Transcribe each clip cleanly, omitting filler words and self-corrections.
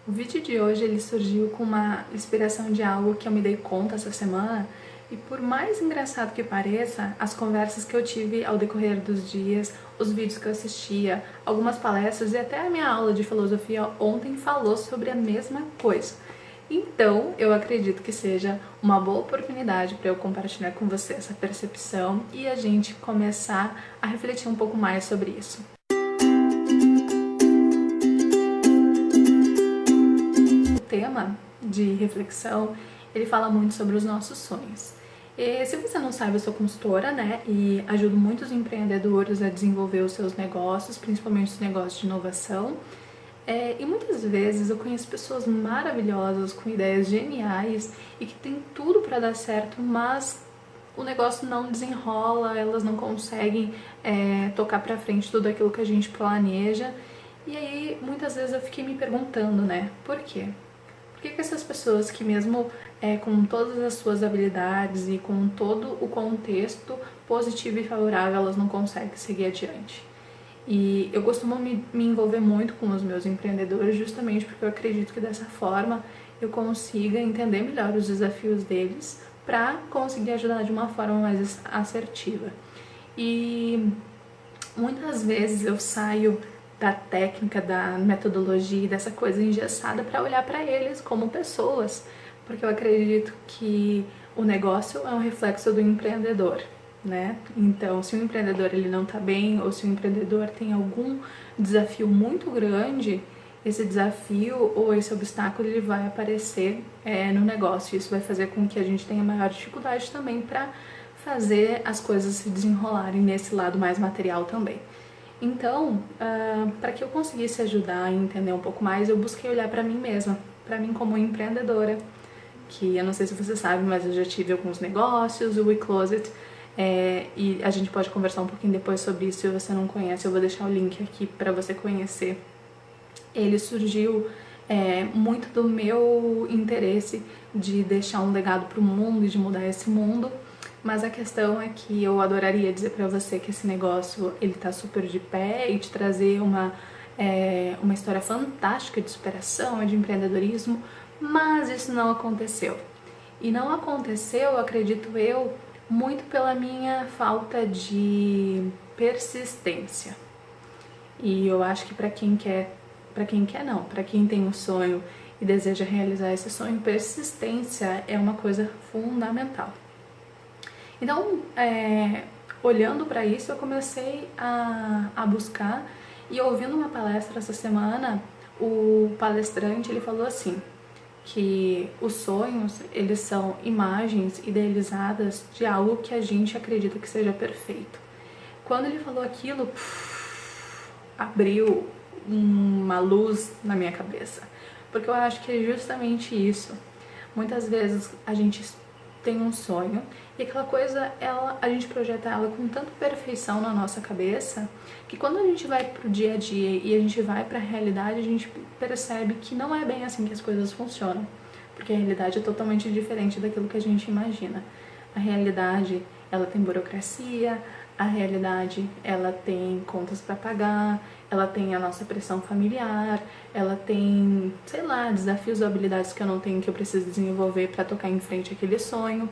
O vídeo de hoje ele surgiu com uma inspiração de algo que eu me dei conta essa semana e por mais engraçado que pareça, as conversas que eu tive ao decorrer dos dias, os vídeos que eu assistia, algumas palestras e até a minha aula de filosofia ontem falou sobre a mesma coisa. Então, eu acredito que seja uma boa oportunidade para eu compartilhar com você essa percepção e a gente começar a refletir um pouco mais sobre isso. O tema de reflexão, ele fala muito sobre os nossos sonhos. E, se você não sabe, eu sou consultora, né, e ajudo muitos empreendedores a desenvolver os seus negócios, principalmente os negócios de inovação. E muitas vezes eu conheço pessoas maravilhosas, com ideias geniais e que tem tudo para dar certo, mas o negócio não desenrola, elas não conseguem tocar para frente tudo aquilo que a gente planeja. E aí muitas vezes eu fiquei me perguntando, né, por quê? Por que essas pessoas que mesmo com todas as suas habilidades e com todo o contexto positivo e favorável, elas não conseguem seguir adiante? E eu costumo me envolver muito com os meus empreendedores justamente porque eu acredito que dessa forma eu consiga entender melhor os desafios deles para conseguir ajudar de uma forma mais assertiva. E muitas vezes eu saio da técnica, da metodologia, dessa coisa engessada para olhar para eles como pessoas, porque eu acredito que o negócio é um reflexo do empreendedor, né? Então, se o empreendedor ele não está bem ou se o empreendedor tem algum desafio muito grande, esse desafio ou esse obstáculo ele vai aparecer no negócio. Isso vai fazer com que a gente tenha maior dificuldade também para fazer as coisas se desenrolarem nesse lado mais material também. Então, para que eu conseguisse ajudar e entender um pouco mais, eu busquei olhar para mim mesma, para mim como empreendedora, que eu não sei se você sabe, mas eu já tive alguns negócios, o WeCloset, e a gente pode conversar um pouquinho depois sobre isso. Se você não conhece, eu vou deixar o link aqui para você conhecer. Ele surgiu muito do meu interesse de deixar um legado para o mundo e de mudar esse mundo. Mas a questão é que eu adoraria dizer para você que esse negócio ele tá super de pé e te trazer uma história fantástica de superação e de empreendedorismo, mas isso não aconteceu. E não aconteceu, acredito eu, muito pela minha falta de persistência. E eu acho que para quem tem um sonho e deseja realizar esse sonho, persistência é uma coisa fundamental. Então, olhando para isso, eu comecei a buscar e ouvindo uma palestra essa semana, o palestrante ele falou assim, que os sonhos eles são imagens idealizadas de algo que a gente acredita que seja perfeito. Quando ele falou aquilo, abriu uma luz na minha cabeça, porque eu acho que é justamente isso. Muitas vezes a gente tem um sonho e aquela coisa, a gente projeta ela com tanta perfeição na nossa cabeça que quando a gente vai pro dia a dia e a gente vai pra realidade, a gente percebe que não é bem assim que as coisas funcionam, porque a realidade é totalmente diferente daquilo que a gente imagina. A realidade, ela tem burocracia, a realidade, ela tem contas para pagar, ela tem a nossa pressão familiar, ela tem, sei lá, desafios ou habilidades que eu não tenho, que eu preciso desenvolver para tocar em frente aquele sonho.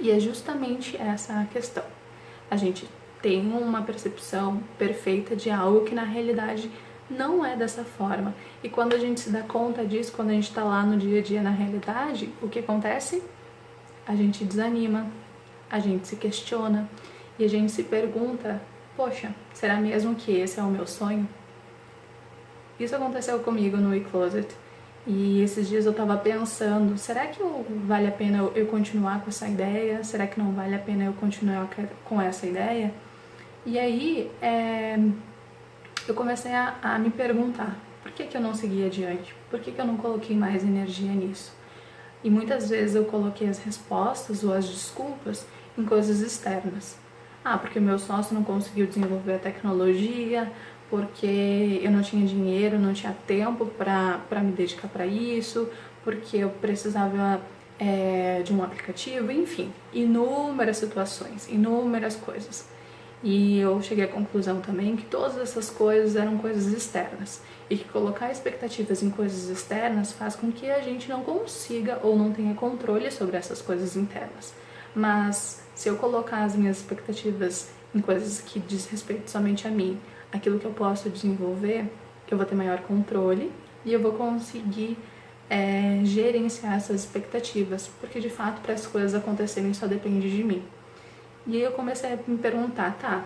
E é justamente essa a questão. A gente tem uma percepção perfeita de algo que na realidade não é dessa forma. E quando a gente se dá conta disso, quando a gente está lá no dia a dia na realidade, o que acontece? A gente desanima, a gente se questiona e a gente se pergunta, poxa, será mesmo que esse é o meu sonho? Isso aconteceu comigo no WeCloset. E esses dias eu tava pensando, será que vale a pena eu continuar com essa ideia? Será que não vale a pena eu continuar com essa ideia? E aí eu comecei a me perguntar, por que eu não segui adiante? Por que eu não coloquei mais energia nisso? E muitas vezes eu coloquei as respostas ou as desculpas em coisas externas. Porque o meu sócio não conseguiu desenvolver a tecnologia, porque eu não tinha dinheiro, não tinha tempo para me dedicar para isso, porque eu precisava de um aplicativo, enfim, inúmeras situações, inúmeras coisas. E eu cheguei à conclusão também que todas essas coisas eram coisas externas. E que colocar expectativas em coisas externas faz com que a gente não consiga ou não tenha controle sobre essas coisas internas. Mas se eu colocar as minhas expectativas em coisas que diz respeito somente a mim, aquilo que eu posso desenvolver, eu vou ter maior controle e eu vou conseguir gerenciar essas expectativas, porque de fato para as coisas acontecerem só depende de mim. E aí eu comecei a me perguntar, tá,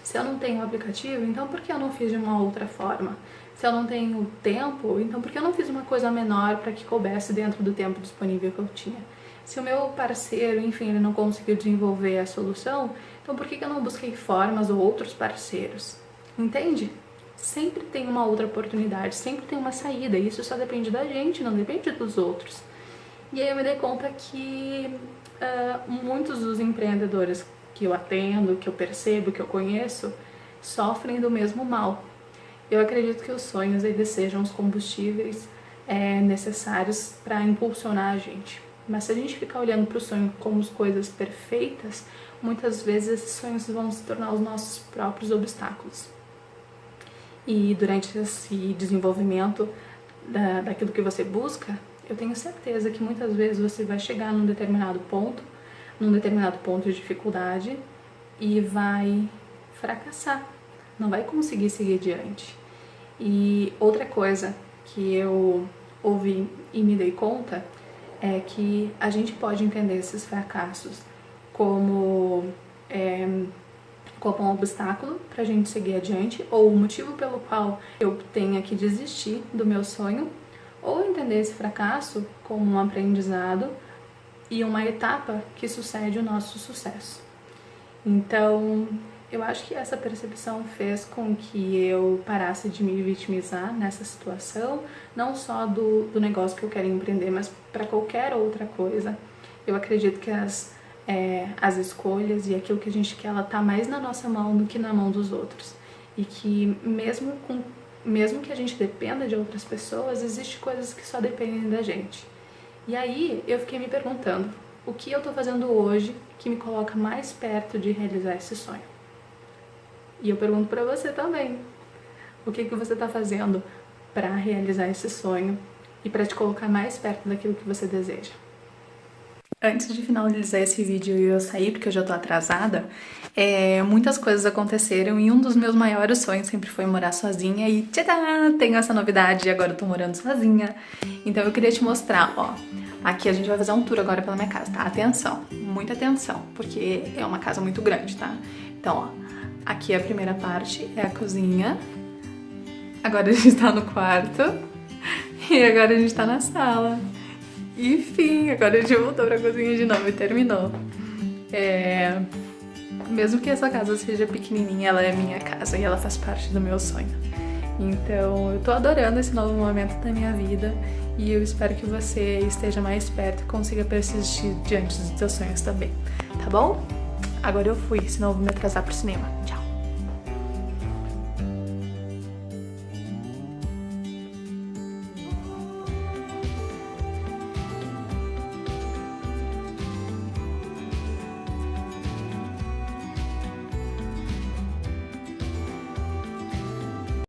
se eu não tenho o aplicativo, então por que eu não fiz de uma outra forma? Se eu não tenho tempo, então por que eu não fiz uma coisa menor para que coubesse dentro do tempo disponível que eu tinha? Se o meu parceiro, enfim, ele não conseguiu desenvolver a solução, então por que eu não busquei formas ou outros parceiros? Entende? Sempre tem uma outra oportunidade, sempre tem uma saída, e isso só depende da gente, não depende dos outros. E aí eu me dei conta que muitos dos empreendedores que eu atendo, que eu percebo, que eu conheço, sofrem do mesmo mal. Eu acredito que os sonhos eles sejam os combustíveis necessários para impulsionar a gente. Mas se a gente ficar olhando para o sonho como as coisas perfeitas, muitas vezes esses sonhos vão se tornar os nossos próprios obstáculos. E durante esse desenvolvimento daquilo que você busca, eu tenho certeza que muitas vezes você vai chegar num determinado ponto de dificuldade e vai fracassar, não vai conseguir seguir adiante. E outra coisa que eu ouvi e me dei conta é que a gente pode entender esses fracassos como um obstáculo para a gente seguir adiante, ou o motivo pelo qual eu tenha que desistir do meu sonho, ou entender esse fracasso como um aprendizado e uma etapa que sucede o nosso sucesso. Então, eu acho que essa percepção fez com que eu parasse de me vitimizar nessa situação, não só do negócio que eu quero empreender, mas para qualquer outra coisa. Eu acredito que as escolhas e aquilo que a gente quer, ela tá mais na nossa mão do que na mão dos outros. E que mesmo que a gente dependa de outras pessoas, existem coisas que só dependem da gente. E aí eu fiquei me perguntando, o que eu tô fazendo hoje que me coloca mais perto de realizar esse sonho? E eu pergunto pra você também, o que você tá fazendo para realizar esse sonho e para te colocar mais perto daquilo que você deseja? Antes de finalizar esse vídeo e eu sair, porque eu já tô atrasada, muitas coisas aconteceram e um dos meus maiores sonhos sempre foi morar sozinha e tchadá, tenho essa novidade, agora eu tô morando sozinha. Então eu queria te mostrar, ó, aqui a gente vai fazer um tour agora pela minha casa, tá? Atenção, muita atenção, porque é uma casa muito grande, tá? Então, ó, aqui a primeira parte é a cozinha, agora a gente tá no quarto e agora a gente tá na sala. Enfim, agora a gente voltou pra cozinha de novo e terminou. Mesmo que essa casa seja pequenininha, ela é minha casa e ela faz parte do meu sonho. Então, eu tô adorando esse novo momento da minha vida e eu espero que você esteja mais perto e consiga persistir diante dos seus sonhos também, tá bom? Agora eu fui, senão eu vou me atrasar pro cinema. Tchau!